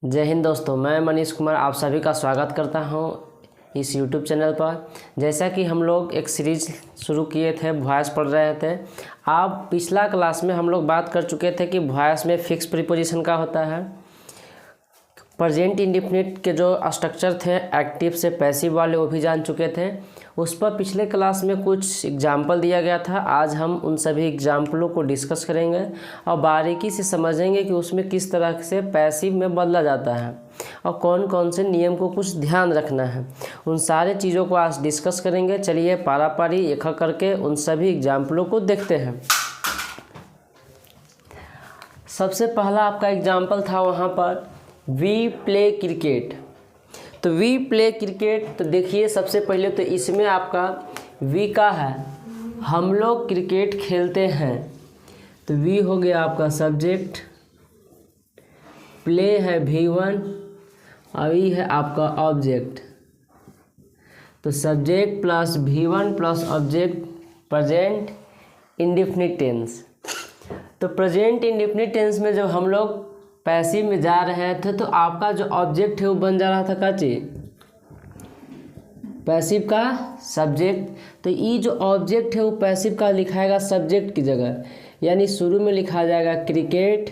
जय हिंद दोस्तों, मैं मनीष कुमार आप सभी का स्वागत करता हूं इस YouTube चैनल पर। जैसा कि हम लोग एक सीरीज़ शुरू किए थे, वॉइस पढ़ रहे थे। आप पिछला क्लास में हम लोग बात कर चुके थे कि वॉइस में फिक्स प्रीपोजिशन का होता है। प्रेजेंट इंडेफिनिट के जो स्ट्रक्चर थे एक्टिव से पैसिव वाले वो भी जान चुके थे। उस पर पिछले क्लास में कुछ एग्जाम्पल दिया गया था। आज हम उन सभी एग्जाम्पलों को डिस्कस करेंगे और बारीकी से समझेंगे कि उसमें किस तरह से पैसिव में बदला जाता है और कौन कौन से नियम को कुछ ध्यान रखना है। उन सारे चीज़ों को आज डिस्कस करेंगे। चलिए पारा पारी एक एक करके उन सभी एग्जाम्पलों को देखते हैं। सबसे पहला आपका एग्जाम्पल था वहाँ पर वी प्ले क्रिकेट। तो वी प्ले क्रिकेट, तो देखिए सबसे पहले तो इसमें आपका वी का है, हम लोग क्रिकेट खेलते हैं। तो वी हो गया आपका सब्जेक्ट, प्ले है V1 और ई है आपका ऑब्जेक्ट। तो subject plus V1 plus object present indefinite tense. तो प्रेजेंट इंडेफिनिट टेंस में जब हम लोग पैसिव में जा रहे थे तो आपका जो ऑब्जेक्ट है वो बन जा रहा था क्या चीज, पैसिव का सब्जेक्ट। तो ये जो ऑब्जेक्ट है वो पैसिव का लिखाएगा सब्जेक्ट की जगह, यानी शुरू में लिखा जाएगा क्रिकेट।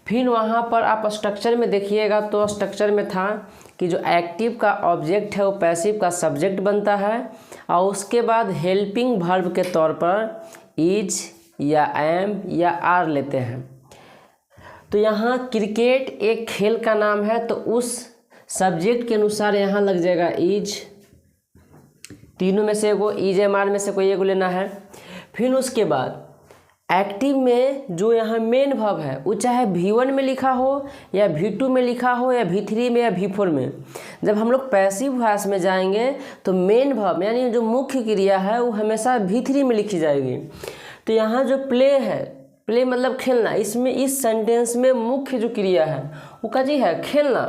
फिर वहाँ पर आप स्ट्रक्चर में देखिएगा तो स्ट्रक्चर में था कि जो एक्टिव का ऑब्जेक्ट है वो पैसिव का सब्जेक्ट बनता है और उसके बाद हेल्पिंग वर्ब के तौर पर इज या एम या आर लेते हैं। तो यहाँ क्रिकेट एक खेल का नाम है तो उस सब्जेक्ट के अनुसार यहाँ लग जाएगा इज, तीनों में से एगो, इज एम आर में से कोई एगो लेना है। फिर उसके बाद एक्टिव में जो यहाँ मेन वर्ब है वो चाहे V1 में लिखा हो या V2 में लिखा हो या V3 में या V4 में। जब हम लोग पैसिव वॉइस में जाएंगे तो मेन वर्ब यानी जो मुख्य क्रिया है वो हमेशा V3 में लिखी जाएगी। तो यहाँ जो प्ले है, प्ले मतलब खेलना, इसमें इस सेंटेंस में मुख्य जो क्रिया है वो क्या चीज़ है, खेलना।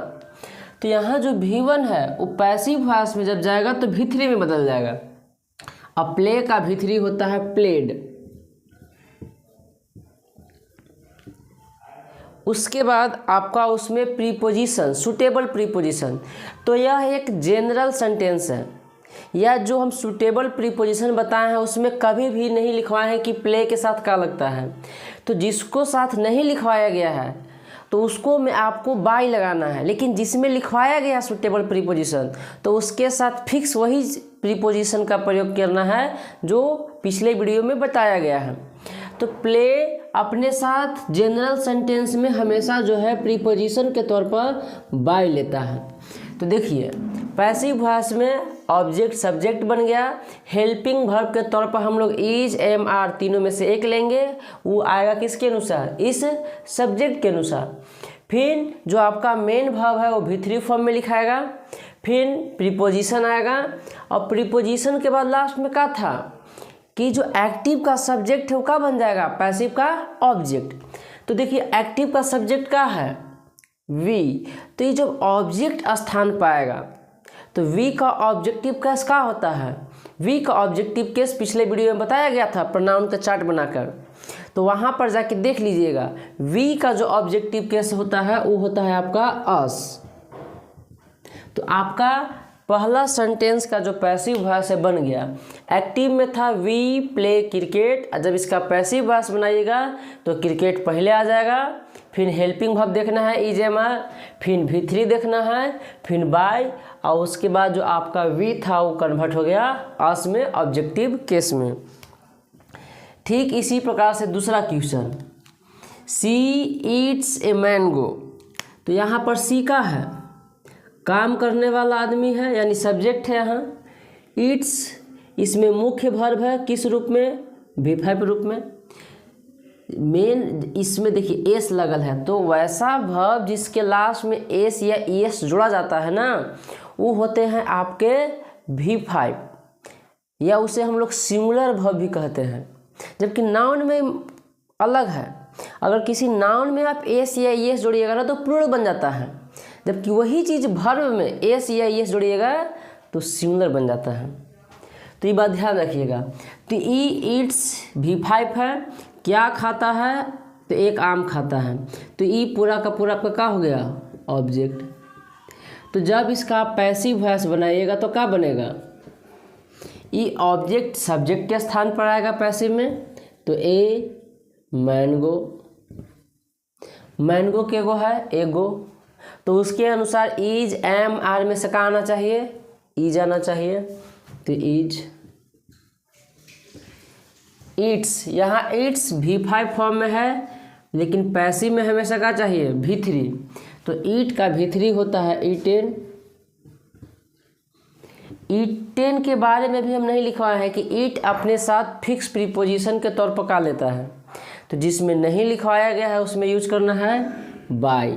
तो यहाँ जो V1 है वो पैसिव वॉइस में जब जाएगा तो V3 में बदल जाएगा। अब प्ले का V3 होता है प्लेड। उसके बाद आपका उसमें प्रीपोजिशन, सुटेबल प्रीपोजिशन। तो यह एक जनरल सेंटेंस है, या जो हम सूटेबल प्रीपोजिशन बताए हैं उसमें कभी भी नहीं लिखवाए हैं कि प्ले के साथ क्या लगता है। तो जिसको साथ नहीं लिखवाया गया है तो उसको में आपको बाय लगाना है, लेकिन जिसमें लिखवाया गया सूटेबल प्रीपोजिशन तो उसके साथ फिक्स वही प्रीपोजिशन का प्रयोग करना है जो पिछले वीडियो में बताया गया है। तो प्ले अपने साथ जनरल सेंटेंस में हमेशा जो है प्रीपोजिशन के तौर पर बाय लेता है। तो देखिए पैसिव वॉइस में ऑब्जेक्ट सब्जेक्ट बन गया, हेल्पिंग वर्ब के तौर पर हम लोग इज एम आर तीनों में से एक लेंगे, वो आएगा किसके अनुसार, इस सब्जेक्ट के अनुसार। फिर जो आपका मेन वर्ब है वो V3 फॉर्म में लिखाएगा। फिर प्रीपोजिशन आएगा और प्रीपोजिशन के बाद लास्ट में क्या था कि जो एक्टिव का सब्जेक्ट है वो क्या बन जाएगा, पैसिव का ऑब्जेक्ट। तो देखिए एक्टिव का सब्जेक्ट क्या है, वी। तो ये जब ऑब्जेक्ट स्थान पाएगा तो वी का ऑब्जेक्टिव केस क्या होता है, वी का ऑब्जेक्टिव केस पिछले वीडियो में बताया गया था प्रोनाउन का चार्ट बनाकर। तो वहाँ पर जाके देख लीजिएगा वी का जो ऑब्जेक्टिव केस होता है वो होता है आपका अस। तो आपका पहला सेंटेंस का जो पैसिव वॉइस है बन गया। एक्टिव में था वी प्ले क्रिकेट, जब इसका पैसिव वॉइस बनाइएगा तो क्रिकेट पहले आ जाएगा। फिर हेल्पिंग वर्ब देखना है इज एम आर, फिर V3 देखना है, फिर बाय, और उसके बाद जो आपका वी था वो कन्वर्ट हो गया अस में, ऑब्जेक्टिव केस में। ठीक इसी प्रकार से दूसरा question, she eats a mango. तो यहाँ पर सी का है, काम करने वाला आदमी है यानी सब्जेक्ट है। यहाँ ईट्स इसमें मुख्य वर्ब है, किस रूप में, V5 रूप में। मेन इसमें देखिए एस लगल है, तो वैसा वर्ब जिसके लास्ट में एस या एस जोड़ा जाता है ना वो होते हैं आपके V5, या उसे हम लोग सिंगुलर वर्ब भी कहते हैं। जबकि नाउन में अलग है, अगर किसी नाउन में आप एस या एस जोड़िएगा ना तो प्लूरल बन जाता है, जबकि वही चीज़ वर्ब में एस या एस जोड़िएगा तो सिंगुलर बन जाता है। तो ये बात ध्यान रखिएगा। तो ई ईट्स V5 है, क्या खाता है, तो एक आम खाता है। तो ई पूरा का पूरा आपका क्या हो गया, ऑब्जेक्ट। तो जब इसका पैसिव वॉइस बनाइएगा तो क्या बनेगा, ई ऑब्जेक्ट सब्जेक्ट के स्थान पर आएगा पैसिव में, तो ए मैंगो, मैंगो के गो है एगो, तो उसके अनुसार इज एम आर में से क्या आना चाहिए, इज आना चाहिए, तो इज। ईट्स, यहाँ ईट्स V5 फॉर्म में है, लेकिन पैसिव में हमेशा क्या चाहिए V3, तो ईट का V3 होता है ईटेन। ईटेन के बारे में भी हम नहीं लिखवाए हैं कि ईट अपने साथ फिक्स प्रीपोजिशन के तौर पर क्या लेता है, तो जिसमें नहीं लिखवाया गया है उसमें यूज करना है बाय।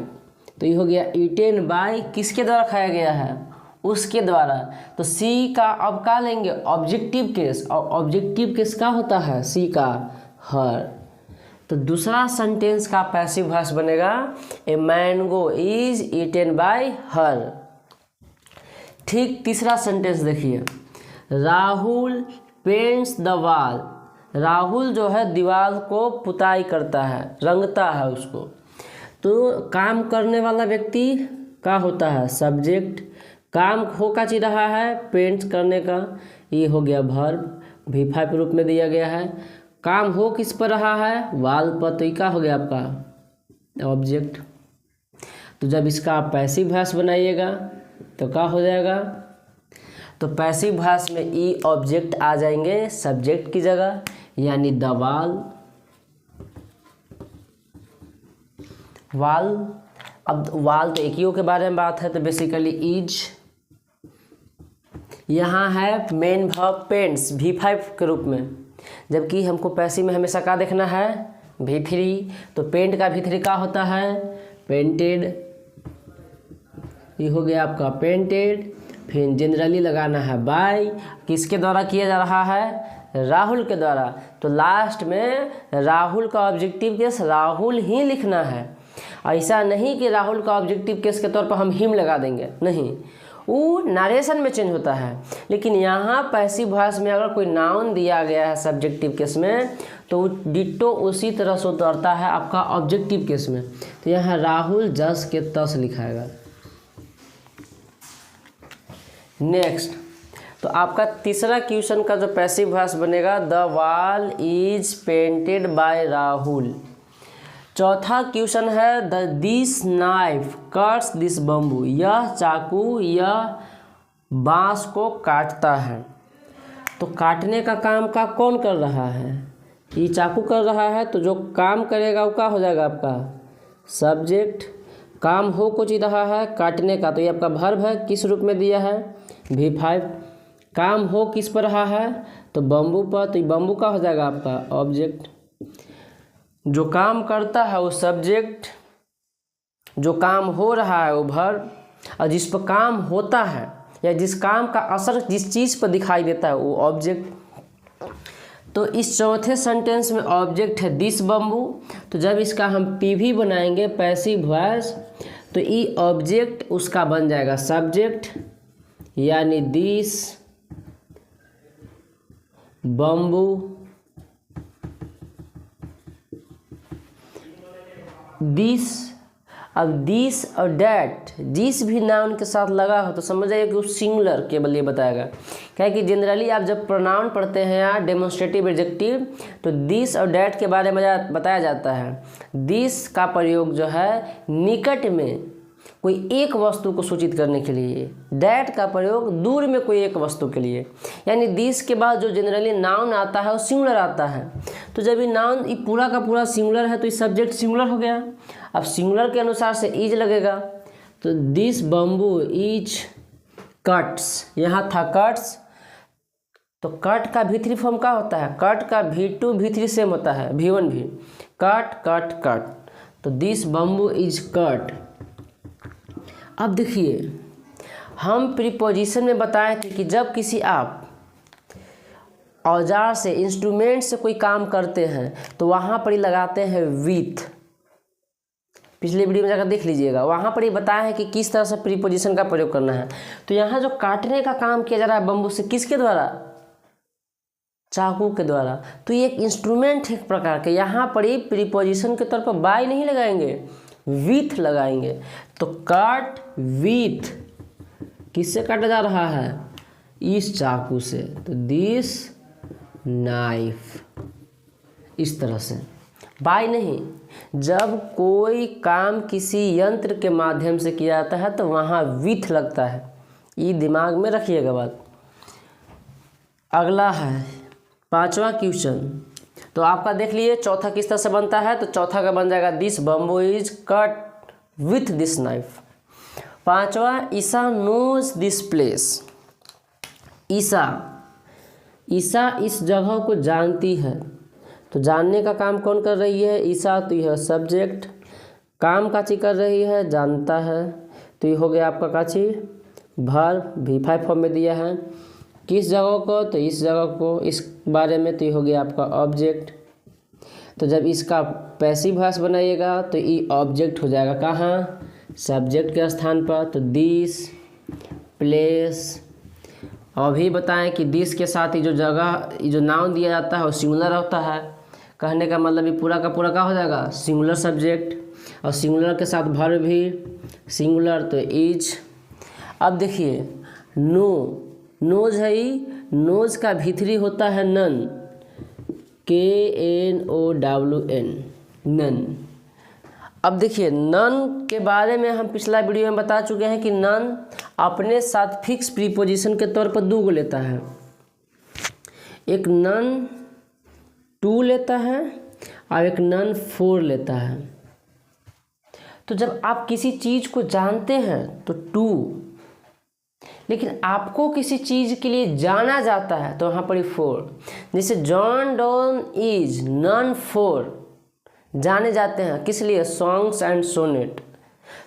तो ये हो गया ईटेन बाय, किसके द्वारा खाया गया है, उसके द्वारा। तो सी का अब क्या लेंगे, ऑब्जेक्टिव केस, और ऑब्जेक्टिव केस का होता है सी का हर। तो दूसरा सेंटेंस का पैसिव वॉइस बनेगा a mango is eaten bye हर। ठीक तीसरा सेंटेंस देखिए, Rahul paints the wall, Rahul जो है दीवार को पुताई करता है, रंगता है उसको। तो काम करने वाला व्यक्ति का होता है सब्जेक्ट, काम हो का चीज रहा है पेंट करने का, ये हो गया वर्ब, V5 रूप में दिया गया है। काम हो किस पर रहा है, वाल पर, तो ये क्या हो गया आपका ऑब्जेक्ट। तो जब इसका आप पैसिव वॉइस बनाइएगा तो क्या हो जाएगा, तो पैसिव वॉइस में ई ऑब्जेक्ट आ जाएंगे सब्जेक्ट की जगह, यानी द वाल, वाल। अब वाल तो एक ही के बारे में बात है, तो बेसिकली इज। यहाँ है मेन वर्ब पेंट्स V5 के रूप में, जबकि हमको पैसिव में हमेशा क्या देखना है V3, तो पेंट का V3 का होता है पेंटेड, ये हो गया आपका पेंटेड। फिर जनरली लगाना है बाय, किसके द्वारा किया जा रहा है, राहुल के द्वारा। तो लास्ट में राहुल का ऑब्जेक्टिव केस राहुल ही लिखना है, ऐसा नहीं कि राहुल का ऑब्जेक्टिव केस के तौर पर हम हिम लगा देंगे, नहीं, वो नरेशन में चेंज होता है। लेकिन यहाँ पैसिव वॉइस में अगर कोई नाउन दिया गया है सब्जेक्टिव केस में, तो वो डिट्टो उसी तरह से उतरता है आपका ऑब्जेक्टिव केस में। तो यहाँ राहुल जस के तस लिखाएगा। नेक्स्ट, तो आपका तीसरा क्वेश्चन का जो पैसिव वॉइस बनेगा, the wall is painted bye Rahul. चौथा क्वेश्चन है, the this knife cuts this bamboo, यह चाकू यह बांस को काटता है। तो काटने का काम का कौन कर रहा है, ये चाकू कर रहा है, तो जो काम करेगा वो क्या हो जाएगा आपका सब्जेक्ट। काम हो कुछ ही रहा है काटने का, तो ये आपका वर्ब है, किस रूप में दिया है V5। काम हो किस पर रहा है, तो बम्बू पर, तो ये बम्बू का हो जाएगा आपका ऑब्जेक्ट। जो काम करता है वो सब्जेक्ट, जो काम हो रहा है वो वर्ब, और जिस पर काम होता है या जिस काम का असर जिस चीज़ पर दिखाई देता है वो ऑब्जेक्ट। तो इस चौथे सेंटेंस में ऑब्जेक्ट है दिस बम्बू। तो जब इसका हम PV बनाएंगे पैसिव वॉइस, तो ई ऑब्जेक्ट उसका बन जाएगा सब्जेक्ट, यानी दिस बम्बू, दिस। अब दिस और डैट, दिस भी नाउन के साथ लगा हो तो समझ जाइए कि वो सिंगुलर केवल ये बताएगा। क्या है कि जनरली आप जब प्रोनाउन पढ़ते हैं या डेमोन्स्ट्रेटिव एडजेक्टिव, तो दिस और डैट के बारे में बताया जाता है। दिस का प्रयोग जो है निकट में कोई एक वस्तु को सूचित करने के लिए, डैट का प्रयोग दूर में कोई एक वस्तु के लिए। यानी दिस के बाद जो जनरली नाउन आता है वो सिंगुलर आता है। तो जब ये नाउन ये पूरा का पूरा सिंगुलर है तो ये सब्जेक्ट सिंगुलर हो गया। अब सिंगुलर के अनुसार से इज लगेगा, तो दिस बम्बू इज कट्स, यहाँ था कट्स, तो कट का V3 फॉर्म का होता है, कट का V2 V3 सेम होता है, V1 भी, कट कट कट, तो दिस बम्बू इज कट। अब देखिए, हम प्रीपोजिशन में बताए थे कि जब किसी आप औजार से इंस्ट्रूमेंट से कोई काम करते हैं तो वहाँ पर ही लगाते हैं विथ। पिछले वीडियो में जाकर देख लीजिएगा, वहाँ पर ही बताया है कि किस तरह से प्रीपोजिशन का प्रयोग करना है। तो यहाँ जो काटने का काम किया जा रहा है बम्बू से, किसके द्वारा, चाकू के द्वारा। तो ये एक इंस्ट्रूमेंट है एक प्रकार के, यहाँ पर ही प्रीपोजिशन के तौर पर बाय नहीं लगाएंगे, विथ लगाएंगे। तो कट विथ किससे काटा जा रहा है? इस चाकू से। तो दिस नाइफ, इस तरह से। बाय नहीं, जब कोई काम किसी यंत्र के माध्यम से किया जाता है तो वहाँ विथ लगता है, ये दिमाग में रखिएगा बात। अगला है 5वां क्वेश्चन। तो आपका देख लिए चौथा किस तरह से बनता है। तो चौथा का बन जाएगा this bamboo is cut with this knife. 5वां, Isa knows this place. Isa इस जगह को जानती है। तो जानने का काम कौन कर रही है? ईसा। तो यह सब्जेक्ट। काम काची कर रही है? जानता है। तो ये हो गया आपका काची वर्ब, V5 फॉर्म में दिया है। किस जगह को? तो इस जगह को, इस बारे में। तो ये हो गया आपका ऑब्जेक्ट। तो जब इसका पैसिव वॉइस बनाइएगा तो ये ऑब्जेक्ट हो जाएगा कहाँ? सब्जेक्ट के स्थान पर। तो दिस प्लेस। अभी बताएं कि दिस के साथ ये जो जगह, ये जो नाउन दिया जाता है वो सिंगुलर होता है। कहने का मतलब ये पूरा का पूरा क्या हो जाएगा? सिंगुलर सब्जेक्ट, और सिंगुलर के साथ वर्ब भी सिंगुलर। तो इज। अब देखिए नोज है, नोज का भीतरी होता है नन, KNOWN, नन। अब देखिए नन के बारे में हम पिछला वीडियो में बता चुके हैं कि नन अपने साथ फिक्स प्रीपोजिशन के तौर पर 2 को लेता है। एक नन 2 लेता है और एक नन 4 लेता है। तो जब आप किसी चीज़ को जानते हैं तो 2, लेकिन आपको किसी चीज़ के लिए जाना जाता है तो वहाँ पर 4। जैसे जॉन डॉन इज नन 4, जाने जाते हैं किस लिए? Songs and sonnet.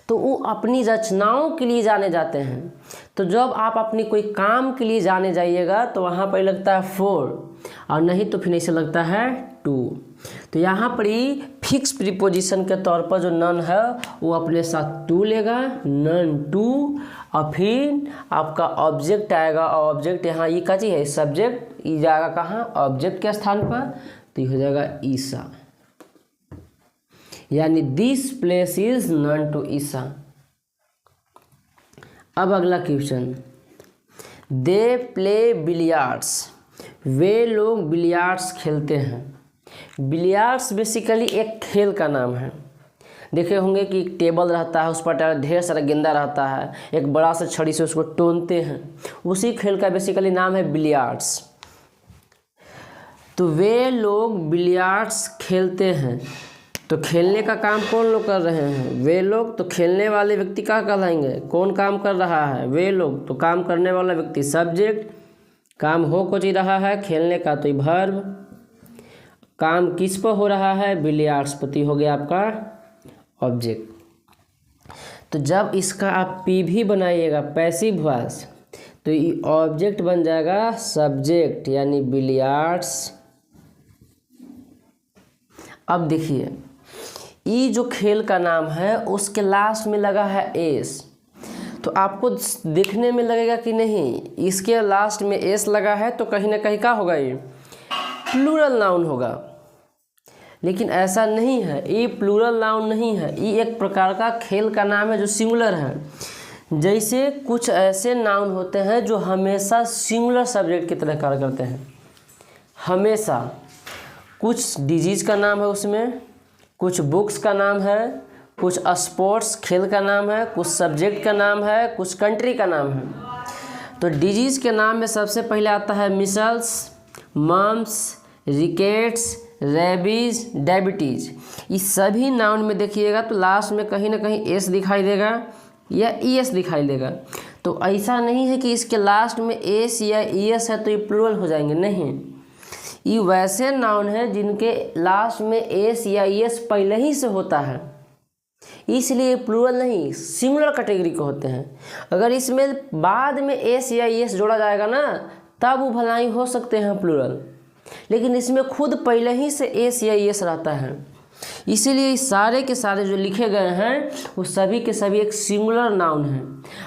तो वो अपनी रचनाओं के लिए जाने जाते हैं। तो जब आप अपनी कोई काम के लिए जाने जाइएगा तो वहाँ पर लगता है 4, और नहीं तो फिर ऐसे लगता है 2। तो यहाँ पर ही फिक्स प्रीपोजिशन के तौर पर जो नन है वो अपने साथ 2 लेगा, नन 2, और फिर आपका ऑब्जेक्ट आएगा। और ऑब्जेक्ट यहाँ ये का चीज़ है? सब्जेक्ट। ये जाएगा कहाँ? ऑब्जेक्ट के स्थान पर। तो ये हो जाएगा ईसा, यानी this place is known to Isa. अब अगला क्वेश्चन, दे प्ले बिलियर्ड्स। वे लोग बिलियर्ड्स खेलते हैं। बिलियर्ड्स बेसिकली एक खेल का नाम है। देखे होंगे कि एक टेबल रहता है, उस पर ढेर सारा गेंदा रहता है, एक बड़ा सा छड़ी से उसको टोनते हैं। उसी खेल का बेसिकली नाम है बिलियर्ड्स। तो वे लोग बिलियर्ड्स खेलते हैं। तो खेलने का काम कौन लोग कर रहे हैं? वे लोग। तो खेलने वाले व्यक्ति क्या कहलाएंगे? कौन काम कर रहा है? वे लोग। तो काम करने वाला व्यक्ति सब्जेक्ट। काम हो कुछ ही रहा है खेलने का, तो वर्ब। काम किस पर हो रहा है? बिलियर्ड्स पर। हो गया आपका ऑब्जेक्ट। तो जब इसका आप पी भी बनाइएगा पैसिव वॉइस, तो ये ऑब्जेक्ट बन जाएगा सब्जेक्ट, यानी बिलियर्ड्स। अब देखिए ये जो खेल का नाम है उसके लास्ट में लगा है एस। तो आपको देखने में लगेगा कि नहीं इसके लास्ट में एस लगा है तो कहीं ना कहीं क्या होगा? ये प्लूरल नाउन होगा। लेकिन ऐसा नहीं है, ये प्लूरल नाउन नहीं है। ये एक प्रकार का खेल का नाम है जो सिंगुलर है। जैसे कुछ ऐसे नाउन होते हैं जो हमेशा सिंगुलर सब्जेक्ट की तरह कार्य करते हैं। हमेशा कुछ डिजीज़ का नाम है उसमें, कुछ बुक्स का नाम है, कुछ स्पोर्ट्स खेल का नाम है, कुछ सब्जेक्ट का नाम है, कुछ कंट्री का नाम है। तो डिजीज़ के नाम में सबसे पहले आता है measles, mumps, rickets, rabies, diabetes. इस सभी नाउन में देखिएगा तो लास्ट में कहीं ना कहीं एस दिखाई देगा या ईएस दिखाई देगा। तो ऐसा नहीं है कि इसके लास्ट में एस या ईएस है तो ये प्लूरल हो जाएंगे, नहीं। ये वैसे नाउन है जिनके लास्ट में एस या ईएस पहले ही से होता है, इसलिए प्लूरल नहीं सिंगुलर कैटेगरी के होते हैं। अगर इसमें बाद में एस या ईएस जोड़ा जाएगा ना तब वो भलाई हो सकते हैं प्लूरल, लेकिन इसमें खुद पहले ही से एस या ईएस रहता है। इसीलिए सारे के सारे जो लिखे गए हैं वो सभी के सभी एक सिंगुलर नाउन है,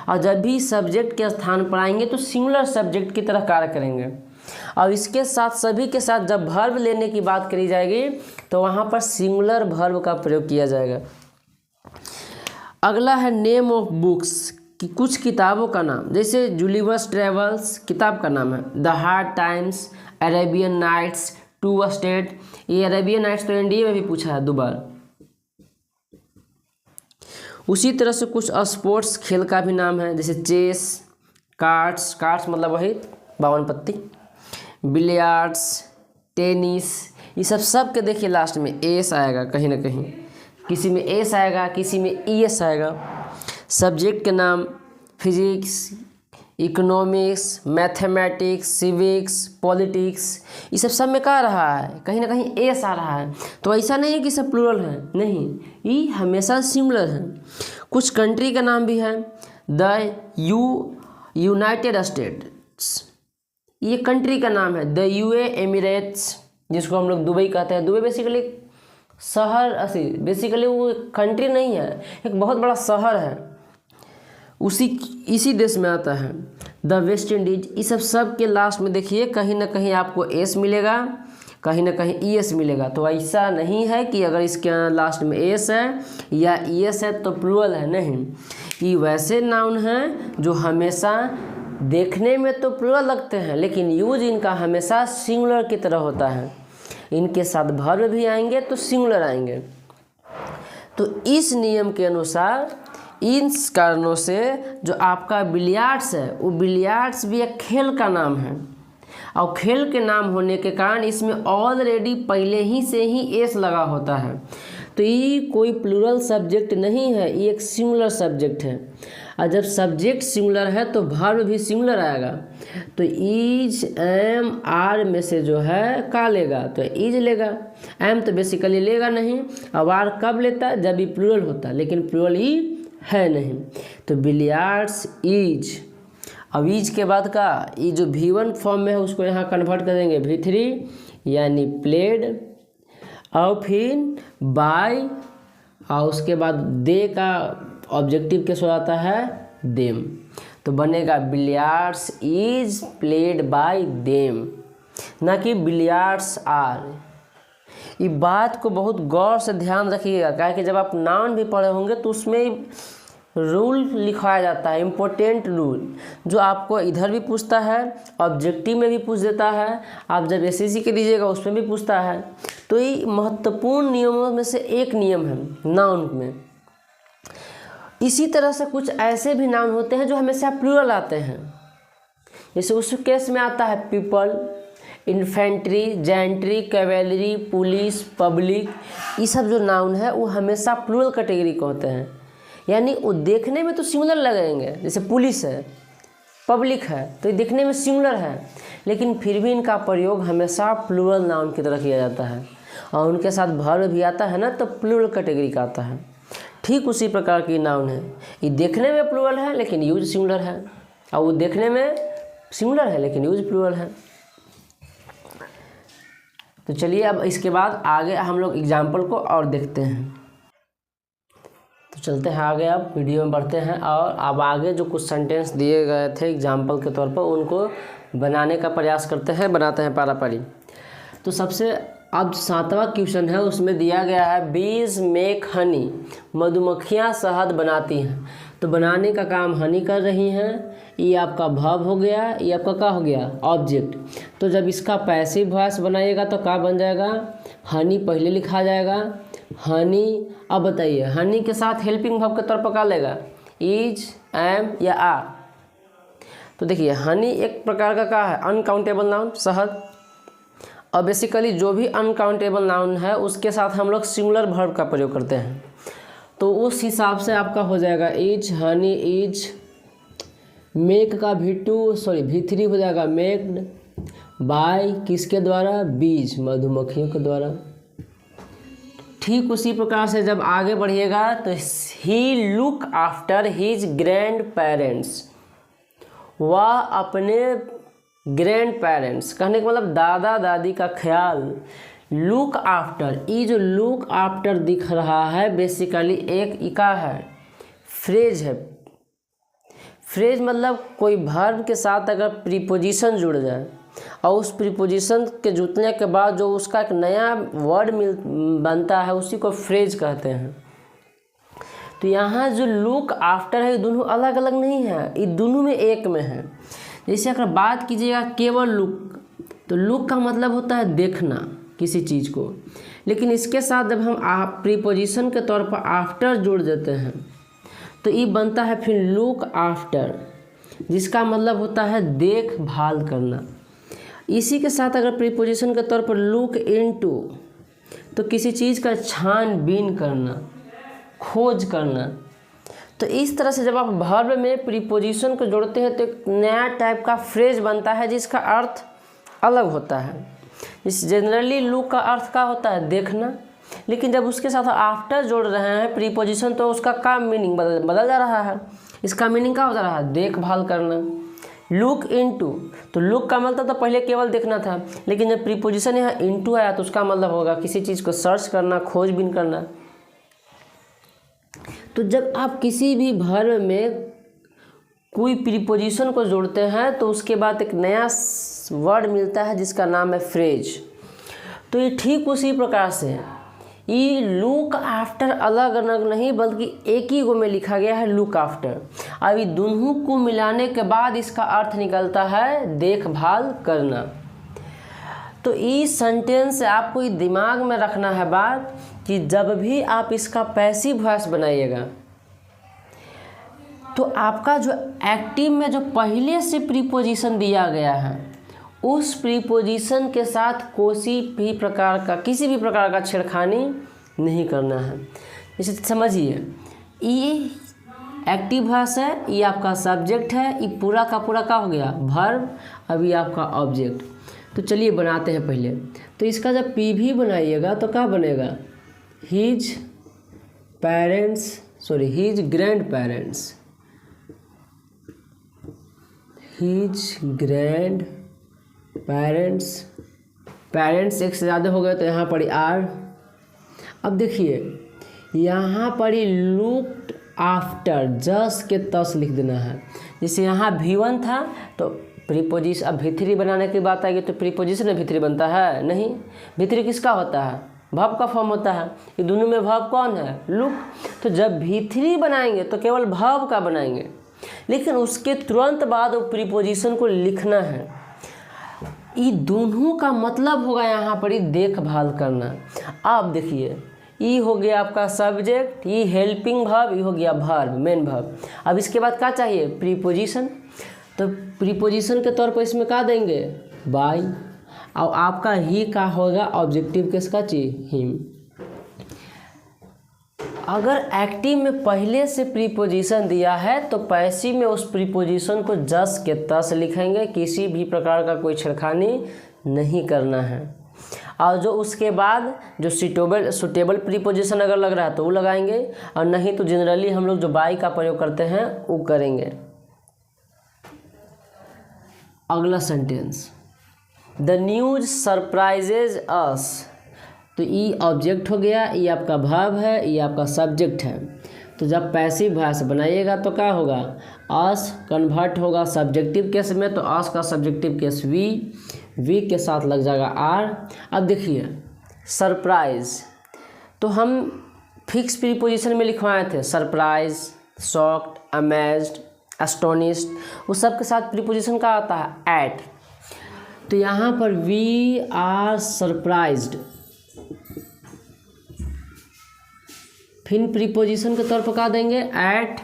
और जब भी सब्जेक्ट के स्थान पर आएंगे तो सिंगुलर सब्जेक्ट की तरह कार्य करेंगे। और इसके साथ सभी के साथ जब वर्ब लेने की बात करी जाएगी तो वहाँ पर सिंगुलर वर्ब का प्रयोग किया जाएगा। अगला है नेम ऑफ बुक्स, कि कुछ किताबों का नाम, जैसे जूलिवर्स ट्रेवल्स किताब का नाम है, the Hard Times, Arabian Nights, Two States. ये अरेबियन नाइट्स तो एनडीए में भी पूछा है 2 बार। उसी तरह से कुछ स्पोर्ट्स खेल का भी नाम है, जैसे चेस, कार्ड्स मतलब वही 52 पत्ती, बिलियर्ड्स, टेनिस। ये सब के देखिए लास्ट में एस आएगा कहीं ना कहीं, किसी में एस आएगा, किसी में ईएस आएगा। सब्जेक्ट के नाम physics, economics, mathematics, civics, politics, ये सब में क्या आ रहा है, कहीं ना कहीं एस आ रहा है। तो ऐसा नहीं है कि सब प्लूरल है, नहीं, ये हमेशा सिंगुलर है। कुछ कंट्री का नाम भी है, द यूनाइटेड स्टेट्स, ये कंट्री का नाम है, द यूए एमिरेट्स, जिसको हम लोग दुबई कहते हैं। दुबई बेसिकली शहर, बेसिकली वो कंट्री नहीं है, एक बहुत बड़ा शहर है, इसी देश में आता है। द वेस्ट इंडीज, ये सब के लास्ट में देखिए कहीं ना कहीं आपको एस मिलेगा, कहीं ना कहीं ईएस मिलेगा। तो ऐसा नहीं है कि अगर इसके लास्ट में एस है या ईएस है तो प्लूरल है, नहीं। ये वैसे नाउन हैं जो हमेशा देखने में तो प्लूरल लगते हैं, लेकिन यूज इनका हमेशा सिंगुलर की तरह होता है। इनके साथ वर्ब भी आएंगे तो सिंगुलर आएंगे। तो इस नियम के अनुसार इन कारणों से जो आपका बिलियर्ड्स है, वो बिलियर्ड्स भी एक खेल का नाम है, और खेल के नाम होने के कारण इसमें ऑलरेडी पहले ही से ही एस लगा होता है। तो ये कोई प्लूरल सब्जेक्ट नहीं है, ये एक सिंगुलर सब्जेक्ट है। और जब सब्जेक्ट सिंगुलर है तो वर्ब भी सिंगुलर आएगा। तो ईज, एम, आर में से जो है का लेगा, तो ईज लेगा। एम तो बेसिकली लेगा नहीं। अब आर कब लेता है, जब भी प्लूरल होता है, लेकिन प्लूरल ही है नहीं। तो बिलियर्ड्स ईज। अब ईज के बाद का ये जो V1 फॉर्म में है उसको यहाँ कन्वर्ट कर देंगे V3 यानी प्लेड, और फिर बाय, और उसके बाद दे का ऑब्जेक्टिव कैसे आता है, देम। तो बनेगा billiards is played by them, ना कि बिलियर्ड्स आर। ये बात को बहुत गौर से ध्यान रखिएगा, क्या कि जब आप नाउन भी पढ़े होंगे तो उसमें रूल लिखवाया जाता है, इम्पोर्टेंट रूल, जो आपको इधर भी पूछता है, ऑब्जेक्टिव में भी पूछ देता है, आप जब एसएससी के दीजिएगा उसमें भी पूछता है। तो ये महत्वपूर्ण नियमों में से एक नियम है नाउन में। इसी तरह से कुछ ऐसे भी नाउन होते हैं जो हमेशा प्लूरल आते हैं, जैसे उस केस में आता है people, infantry, gentry, cavalry, police, public. ये सब जो नाउन है वो हमेशा प्लूरल कैटेगरी के होते हैं, यानी वो देखने में तो सिंगुलर लगेंगे, जैसे पुलिस है, पब्लिक है, तो ये देखने में सिंगुलर है, लेकिन फिर भी इनका प्रयोग हमेशा प्लूरल नाउन की तरह किया जाता है, और उनके साथ वर्ब भी आता है ना, तो प्लूरल कैटेगरी का आता है। ठीक उसी प्रकार की नाउन है, ये देखने में प्लूरल है लेकिन यूज सिंगुलर है, और वो देखने में सिंगुलर है लेकिन यूज प्लूरल है। तो चलिए अब इसके बाद आगे हम लोग एग्जाम्पल को और देखते हैं। तो चलते हैं आगे, अब वीडियो में बढ़ते हैं, और अब आगे जो कुछ सेंटेंस दिए गए थे एग्जाम्पल के तौर पर उनको बनाने का प्रयास करते हैं, बनाते हैं पारा पारी। तो सबसे अब 7वां क्वेश्चन है, उसमें दिया गया है बीज मेक हनी, मधुमक्खियाँ शहद बनाती हैं। तो बनाने का काम हनी कर रही हैं, ये आपका वर्ब हो गया, ये आपका क्या हो गया, ऑब्जेक्ट। तो जब इसका पैसिव वॉइस बनाइएगा तो क्या बन जाएगा, हनी पहले लिखा जाएगा, हनी। अब बताइए हनी के साथ हेल्पिंग वर्ब के तौर पर क्या लेगा, इज, एम या आर। तो देखिए हनी एक प्रकार का क्या है, अनकाउंटेबल नाउन, शहद। और बेसिकली जो भी अनकाउंटेबल नाउन है उसके साथ हम लोग सिंगुलर वर्ब का प्रयोग करते हैं, तो उस हिसाब से आपका हो जाएगा इज, हनी इज। मेक का V3 हो जाएगा मेक्ड, बाय किसके द्वारा, बीज, मधुमक्खियों के द्वारा। ठीक उसी प्रकार से जब आगे बढ़िएगा तो he look after his grand parents, वह अपने ग्रैंड पेरेंट्स, कहने का मतलब दादा दादी का ख्याल। लुक आफ्टर, ये जो लुक आफ्टर दिख रहा है बेसिकली एक इका है, फ्रेज है। फ्रेज मतलब कोई वर्ब के साथ अगर प्रीपोजिशन जुड़ जाए और उस प्रीपोजिशन के जुड़ने के बाद जो उसका एक नया वर्ड बनता है उसी को फ्रेज कहते हैं। तो यहाँ जो लुक आफ्टर है ये दोनों अलग अलग नहीं है, ये दोनों में एक में है। जैसे अगर बात कीजिएगा केवल लुक, तो लुक का मतलब होता है देखना किसी चीज़ को, लेकिन इसके साथ जब हम प्रीपोजिशन के तौर पर आफ्टर जोड़ देते हैं तो ये बनता है फिर लुक आफ्टर, जिसका मतलब होता है देखभाल करना। इसी के साथ अगर प्रीपोजिशन के तौर पर लुक इनटू, तो किसी चीज़ का छानबीन करना, खोज करना। तो इस तरह से जब आप वर्ब में प्रीपोजिशन को जोड़ते हैं तो एक नया टाइप का फ्रेज बनता है जिसका अर्थ अलग होता है। इस जनरली लुक का अर्थ क्या होता है? देखना, लेकिन जब उसके साथ आफ्टर जोड़ रहे हैं प्रीपोजिशन तो उसका का मीनिंग बदल जा रहा है। इसका मीनिंग क्या हो जा रहा है? देखभाल करना। लुक इनटू, तो लुक का मतलब तो पहले केवल देखना था, लेकिन जब प्रीपोजिशन यहाँ इनटू आया तो उसका मतलब होगा किसी चीज़ को सर्च करना, खोजबीन करना। तो जब आप किसी भी वर्ब में कोई प्रीपोजिशन को जोड़ते हैं तो उसके बाद एक नया वर्ड मिलता है जिसका नाम है फ्रेज। तो ये ठीक उसी प्रकार से ये लुक आफ्टर अलग अलग नहीं बल्कि एक ही गो में लिखा गया है लुक आफ्टर। अब ये दोनों को मिलाने के बाद इसका अर्थ निकलता है देखभाल करना। तो इस सेंटेंस से आपको ये दिमाग में रखना है बात कि जब भी आप इसका पैसिव वॉइस बनाइएगा तो आपका जो एक्टिव में जो पहले से प्रीपोजिशन दिया गया है उस प्रीपोजिशन के साथ किसी भी प्रकार का छेड़खानी नहीं करना है। जैसे समझिए ये एक्टिव वॉइस है, ये आपका सब्जेक्ट है, ये पूरा का पूरा क्या हो गया? वर्ब। अभी आपका ऑब्जेक्ट। तो चलिए बनाते हैं पहले। तो इसका जब पी बनाइएगा तो क्या बनेगा? हीज ग्रैंड पेरेंट्स एक से ज़्यादा हो गए तो यहाँ पड़ी आर। अब देखिए यहाँ पड़ी लुक्ड आफ्टर, जस्ट के तस लिख देना है। जैसे यहाँ V1 था तो प्रीपोजिशन, अब V3 बनाने की बात आएगी तो प्रीपोजिशन में V3 बनता है नहीं। V3 किसका होता है? वर्ब का फॉर्म होता है। ये दोनों में वर्ब कौन है? लुक। तो जब V3 बनाएंगे तो केवल वर्ब का बनाएंगे, लेकिन उसके तुरंत बाद वो प्रीपोजिशन को लिखना है। ये दोनों का मतलब होगा यहाँ पर देखभाल करना। अब देखिए ये हो गया आपका सब्जेक्ट, ये हेल्पिंग वर्ब, ये हो गया वर्ब, मेन वर्ब। अब इसके बाद क्या चाहिए? प्रीपोजिशन। तो प्रीपोजिशन के तौर पर इसमें क्या देंगे? बाय। और आपका ही का होगा ऑब्जेक्टिव किसका? चाहिए हिम। अगर एक्टिव में पहले से प्रीपोजिशन दिया है तो पैसिव में उस प्रीपोजिशन को जस के तस लिखेंगे, किसी भी प्रकार का कोई छेड़खानी नहीं करना है। और जो उसके बाद जो सुटेबल प्रीपोजिशन अगर लग रहा है तो वो लगाएंगे, और नहीं तो जनरली हम लोग जो बाई का प्रयोग करते हैं वो करेंगे। अगला सेंटेंस, द न्यूज़ सरप्राइजेज अस। तो ये ऑब्जेक्ट हो गया, ये आपका वर्ब है, ये आपका सब्जेक्ट है। तो जब पैसिव वॉइस बनाइएगा तो क्या होगा? अस कन्वर्ट होगा सब्जेक्टिव केस में, तो अस का सब्जेक्टिव केस वी के साथ लग जाएगा आर। अब देखिए सरप्राइज, तो हम फिक्स प्रीपोजिशन में लिखवाए थे सरप्राइज, शॉक्ड, अमेज्ड, एस्टोनिश्ड, वो सब के साथ प्रीपोजिशन का आता है एट। तो यहाँ पर वी आर सरप्राइज्ड, फिर प्रीपोजिशन के तौर पर क्या देंगे? एट।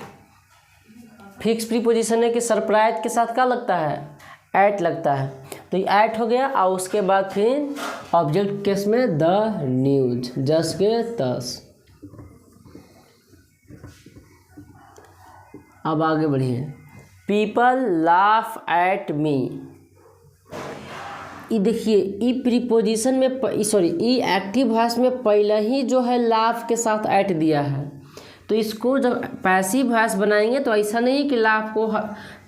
फिक्स प्रीपोजिशन है कि सरप्राइज के साथ क्या लगता है? एट लगता है। तो ये एट हो गया, और उसके बाद फिर ऑब्जेक्ट केस में द न्यूज, जस के तस। अब आगे बढ़िए। People laugh at me. ये देखिए ई प्रीपोजिशन में ई एक्टिव वॉइस में पहले ही जो है लाफ के साथ ऐट दिया है। तो इसको जब पैसिव वॉइस बनाएंगे तो ऐसा नहीं कि लाफ को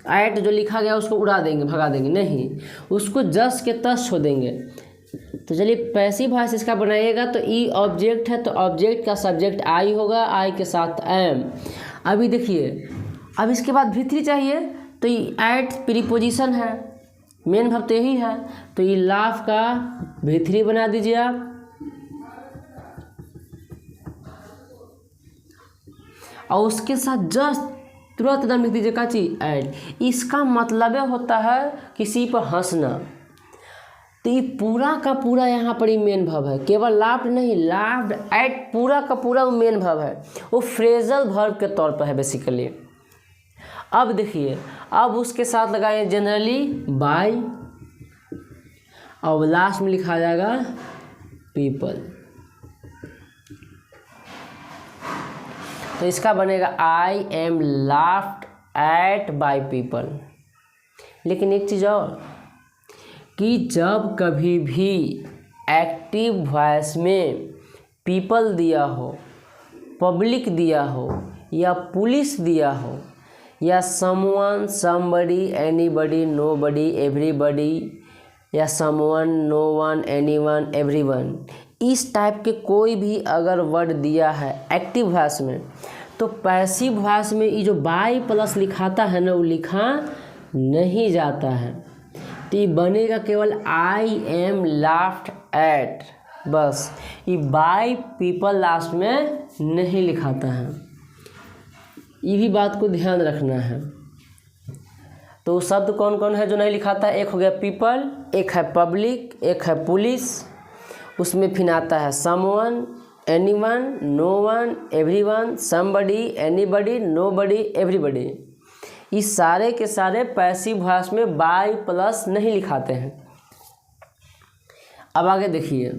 ऐट जो लिखा गया उसको उड़ा देंगे, भगा देंगे, नहीं, उसको जस के तस छोड़ देंगे। तो चलिए पैसिव वॉइस इसका बनाइएगा। तो ई ऑब्जेक्ट है तो ऑब्जेक्ट का सब्जेक्ट आई होगा, आई के साथ एम। अभी देखिए अब इसके बाद V3 चाहिए, तो ये ऐट प्रीपोजिशन है, मेन वर्ब तो यही है, तो ये लाफ का V3 बना दीजिए आप। और उसके साथ जस्ट तुरंत एकदम लिख दीजिए क्या चीज, एट। इसका मतलब होता है किसी पर हंसना। तो ये पूरा का पूरा यहाँ पर ही मेन वर्ब है, केवल लाफ्ड नहीं, लाफ्ड एट पूरा का पूरा मेन वर्ब है, वो फ्रेजल वर्ब के तौर पर है बेसिकली। अब देखिए, अब उसके साथ लगाए जनरली बाय, और लास्ट में लिखा जाएगा पीपल। तो इसका बनेगा I am laughed eight by people. लेकिन एक चीज़ और, कि जब कभी भी एक्टिव वॉइस में पीपल दिया हो, पब्लिक दिया हो, या पुलिस दिया हो, या someone, somebody, anybody, nobody, everybody, या someone, no one, anyone, everyone, इस टाइप के कोई भी अगर वर्ड दिया है एक्टिव वॉइस में, तो पैसिव वॉइस में ये जो बाय प्लस लिखाता है ना, वो लिखा नहीं जाता है। तो ये बनेगा केवल आई एम लाफ्ड एट, बस। ये बाय पीपल लास्ट में नहीं लिखाता है, ये भी बात को ध्यान रखना है। तो शब्द कौन कौन है जो नहीं लिखाता है? एक हो गया पीपल, एक है पब्लिक, एक है पुलिस, उसमें फिर आता है someone, anyone, no one, everyone, somebody, anybody, nobody, everybody. इस सारे के सारे पैसिव वॉइस में बाय प्लस नहीं लिखाते हैं। अब आगे देखिए,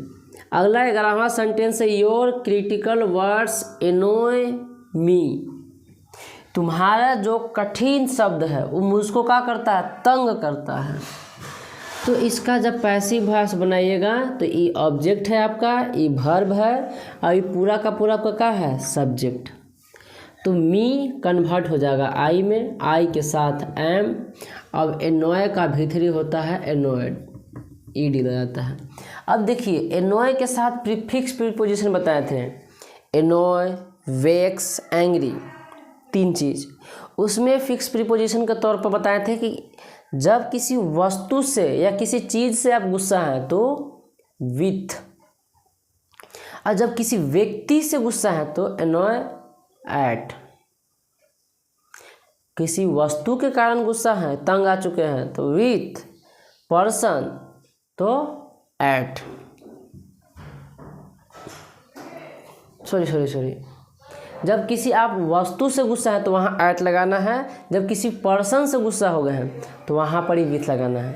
अगला 11वां सेंटेंस है your critical words annoy me. तुम्हारा जो कठिन शब्द है वो मुझको क्या करता है? तंग करता है। तो इसका जब पैसिव वॉइस बनाइएगा तो ये ऑब्जेक्ट है आपका, ये वर्ब है, और ये पूरा का पूरा आपका क्या है? सब्जेक्ट। तो मी कन्वर्ट हो जाएगा आई में, आई के साथ एम। अब एनॉय का भीतरी होता है एनॉयड, ई डी लग जाता है। अब देखिए, एनॉय के साथ प्रीफिक्स प्रीपोजिशन बताए थे, एनॉय, वेक्स, एंग्री, 3 चीज़। उसमें फिक्स प्रीपोजिशन के तौर पर बताए थे कि जब किसी वस्तु से या किसी चीज़ से आप गुस्सा हैं तो विथ, और जब किसी व्यक्ति से गुस्सा है तो एनॉय एट। किसी वस्तु के कारण गुस्सा है, तंग आ चुके हैं तो विथ, पर्सन तो एट। सॉरी, जब किसी आप वस्तु से गुस्सा है तो वहाँ एट लगाना है, जब किसी पर्सन से गुस्सा हो गए हैं तो वहाँ पर ही विथ लगाना है।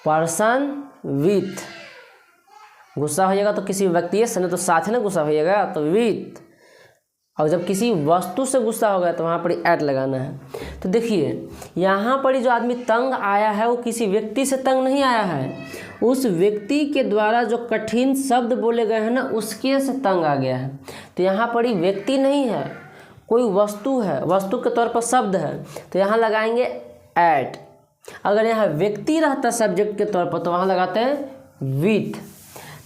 पर्सन विथ, गुस्सा होइएगा तो किसी व्यक्ति से, नहीं तो साथ ही ना गुस्सा होइएगा, तो विथ। और जब किसी वस्तु से गुस्सा हो गया तो वहाँ पर ही एट लगाना है। तो देखिए, यहाँ पर ही जो आदमी तंग आया है वो किसी व्यक्ति से तंग नहीं आया है, उस व्यक्ति के द्वारा जो कठिन शब्द बोले गए हैं ना, उसके से तंग आ गया है। तो यहाँ पर ही व्यक्ति नहीं है, कोई वस्तु है, वस्तु के तौर पर शब्द है, तो यहाँ लगाएंगे एट। अगर यहाँ व्यक्ति रहता सब्जेक्ट के तौर पर तो वहाँ लगाते हैं विथ।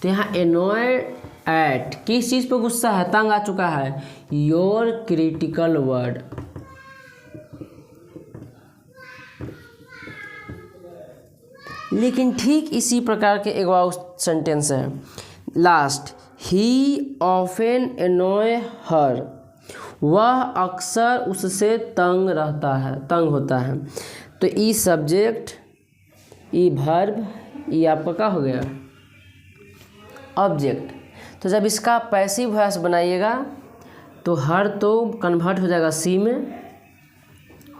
तो यहाँ एनॉयड एट, किस चीज़ पर गुस्सा है, तंग आ चुका है, योर क्रिटिकल वर्ड। लेकिन ठीक इसी प्रकार के एक और सेंटेंस है लास्ट, ही ऑफन एनॉय हर, वह अक्सर उससे तंग रहता है, तंग होता है। तो ई सब्जेक्ट, ई वर्ब, ये आपका क्या हो गया? ऑब्जेक्ट। तो जब इसका पैसिव वॉइस बनाइएगा तो हर तो कन्वर्ट हो जाएगा सी में,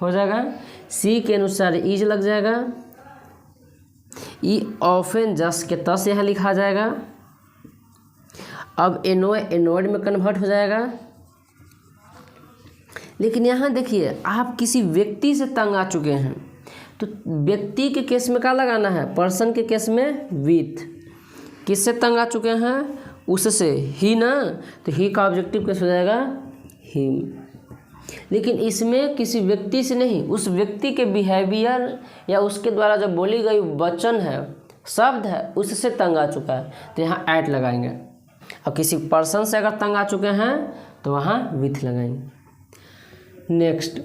हो जाएगा, सी के अनुसार ईज लग जाएगा, ई ऑफन जस के तस यहाँ लिखा जाएगा। अब एनोय एनोड में कन्वर्ट हो जाएगा। लेकिन यहाँ देखिए, आप किसी व्यक्ति से तंग आ चुके हैं तो व्यक्ति के केस में क्या लगाना है? पर्सन के केस में विथ। किससे तंग आ चुके हैं? उससे, ही ना, तो ही का ऑब्जेक्टिव कैसे हो जाएगा? हिम। लेकिन इसमें किसी व्यक्ति से नहीं, उस व्यक्ति के बिहेवियर या उसके द्वारा जो बोली गई वचन है, शब्द है, उससे तंग आ चुका है तो यहाँ एट लगाएंगे। और किसी पर्सन से अगर तंग आ चुके हैं तो वहाँ विथ लगाएंगे। Next,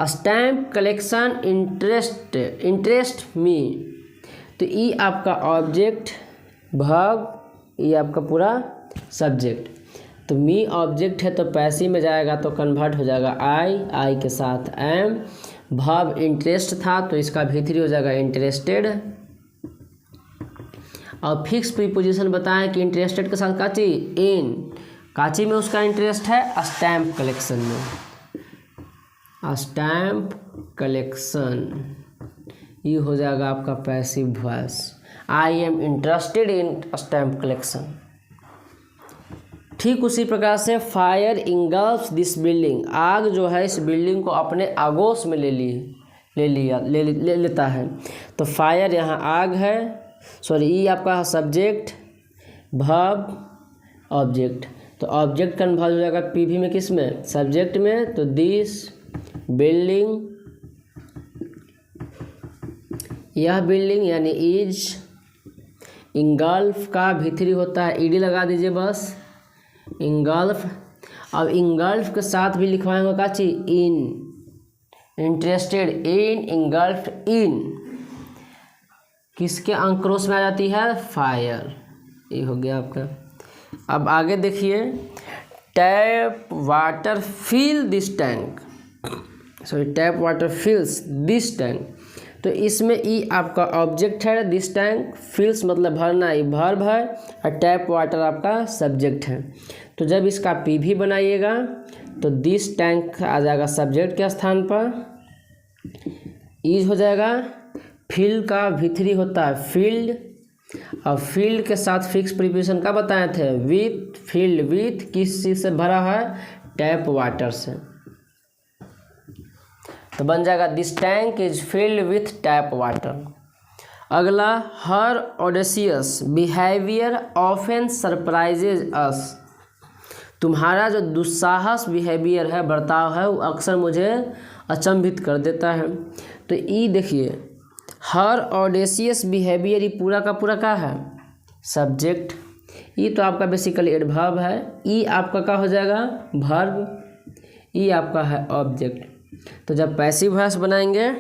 stamp collection interest me. तो ये आपका ऑब्जेक्ट, वर्ब, ये आपका पूरा सब्जेक्ट। तो मी ऑब्जेक्ट है तो पैसिव में जाएगा तो कन्वर्ट हो जाएगा आई के साथ एम। वर्ब इंटरेस्ट था तो इसका V3 हो जाएगा इंटरेस्टेड। और फिक्स प्रीपोजिशन बताएं कि इंटरेस्टेड के साथ काची इन, काची में उसका इंटरेस्ट है स्टैम्प कलेक्शन में, स्टैम्प कलेक्शन, ये हो जाएगा आपका passive voice. I am interested in stamp collection. ठीक उसी प्रकार से फायर इंगल्फ्स दिस बिल्डिंग, आग जो है इस बिल्डिंग को अपने आगोश में ले लेता है। तो फायर यहाँ आग है, सॉरी ई आपका सब्जेक्ट, वर्ब ऑब्जेक्ट। तो ऑब्जेक्ट कन्वर्ट हो जाएगा पीवी में, किस में, सब्जेक्ट में। तो दिस बिल्डिंग, यह बिल्डिंग यानी इज, इंगल्फ का V3 होता है ईडी लगा दीजिए बस, इंगल्फ। अब इंगल्फ के साथ भी लिखवाएंगे का चीज इन, इंटरेस्टेड इन, इंगल्फ्ड इन, किसके अंक्रोश में आ जाती है, फायर। ये हो गया आपका। अब आगे देखिए, tap water fill this tank, sorry tap water fills this tank. तो इसमें ई आपका ऑब्जेक्ट है, दिस टैंक, फिल्स मतलब भरना, ये वर्ब है, और टैप वाटर आपका सब्जेक्ट है। तो जब इसका पीवी बनाइएगा तो दिस टैंक आ जाएगा सब्जेक्ट के स्थान पर, इज हो जाएगा। फील्ड का V3 होता है फील्ड, और फील्ड के साथ फिक्स प्रीपोजिशन का बताए थे विथ, फील्ड विथ किस चीज़ से भरा है, टैप वाटर से। तो बन जाएगा this tank is filled with tap water. अगला, हर ऑडेसियस बिहेवियर ऑफन सरप्राइजेज अस, तुम्हारा जो दुस्साहस बिहेवियर है, बर्ताव है, वो अक्सर मुझे अचंभित कर देता है। तो ई देखिए, हर ऑडेसियस बिहेवियर, ये पूरा का पूरा क्या है, सब्जेक्ट। ये तो आपका बेसिकली एडवर्ब है। ई आपका क्या हो जाएगा, वर्ब। ई आपका है ऑब्जेक्ट। तो जब पैसिव वॉइस बनाएंगे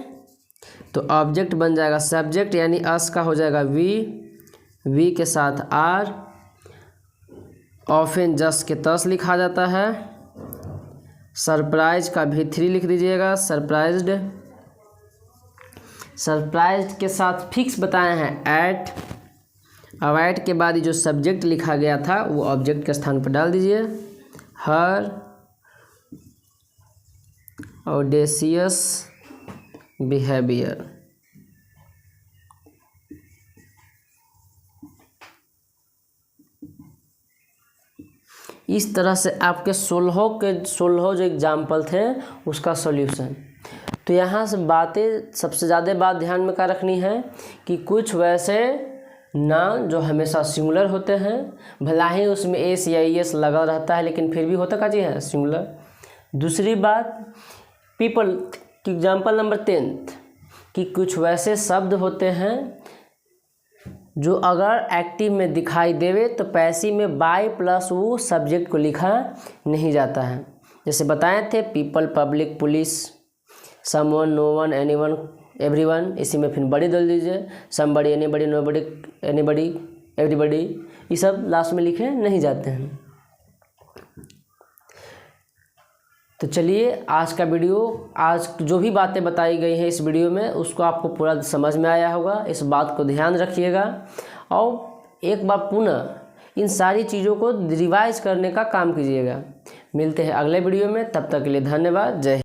तो ऑब्जेक्ट बन जाएगा सब्जेक्ट, यानी अस का हो जाएगा वी के साथ आर, ऑफन जस के तस लिखा जाता है, सरप्राइज का V3 लिख दीजिएगा, सरप्राइज्ड। सरप्राइज्ड के साथ फिक्स बताए हैं एट। अब एट के बाद ये जो सब्जेक्ट लिखा गया था वो ऑब्जेक्ट के स्थान पर डाल दीजिए, हर ऑडेसियस बिहेवियर। इस तरह से आपके 16 जो एग्जाम्पल थे उसका सॉल्यूशन। तो यहाँ से बातें, सबसे ज़्यादा बात ध्यान में क्या रखनी है कि कुछ वैसे नाउन जो हमेशा सिंगुलर होते हैं, भला ही उसमें एस या एस लगा रहता है, लेकिन फिर भी होता क्या चीज़ है, सिंगुलर। दूसरी बात, पीपल की एग्जाम्पल नंबर 10 कि कुछ वैसे शब्द होते हैं जो अगर एक्टिव में दिखाई देवे तो पैसिव में बाय प्लस वो सब्जेक्ट को लिखा नहीं जाता है। जैसे बताए थे people, public, police, someone, no one, anyone, everyone. इसी में फिर बड़ी डाल दीजिए, somebody, anybody, nobody, anybody, everybody, ये सब लास्ट में लिखे नहीं जाते हैं। तो चलिए, आज का वीडियो, आज जो भी बातें बताई गई हैं इस वीडियो में, उसको आपको पूरा समझ में आया होगा। इस बात को ध्यान रखिएगा और एक बार पुनः इन सारी चीज़ों को रिवाइज करने का काम कीजिएगा। मिलते हैं अगले वीडियो में, तब तक के लिए धन्यवाद। जय हिंद।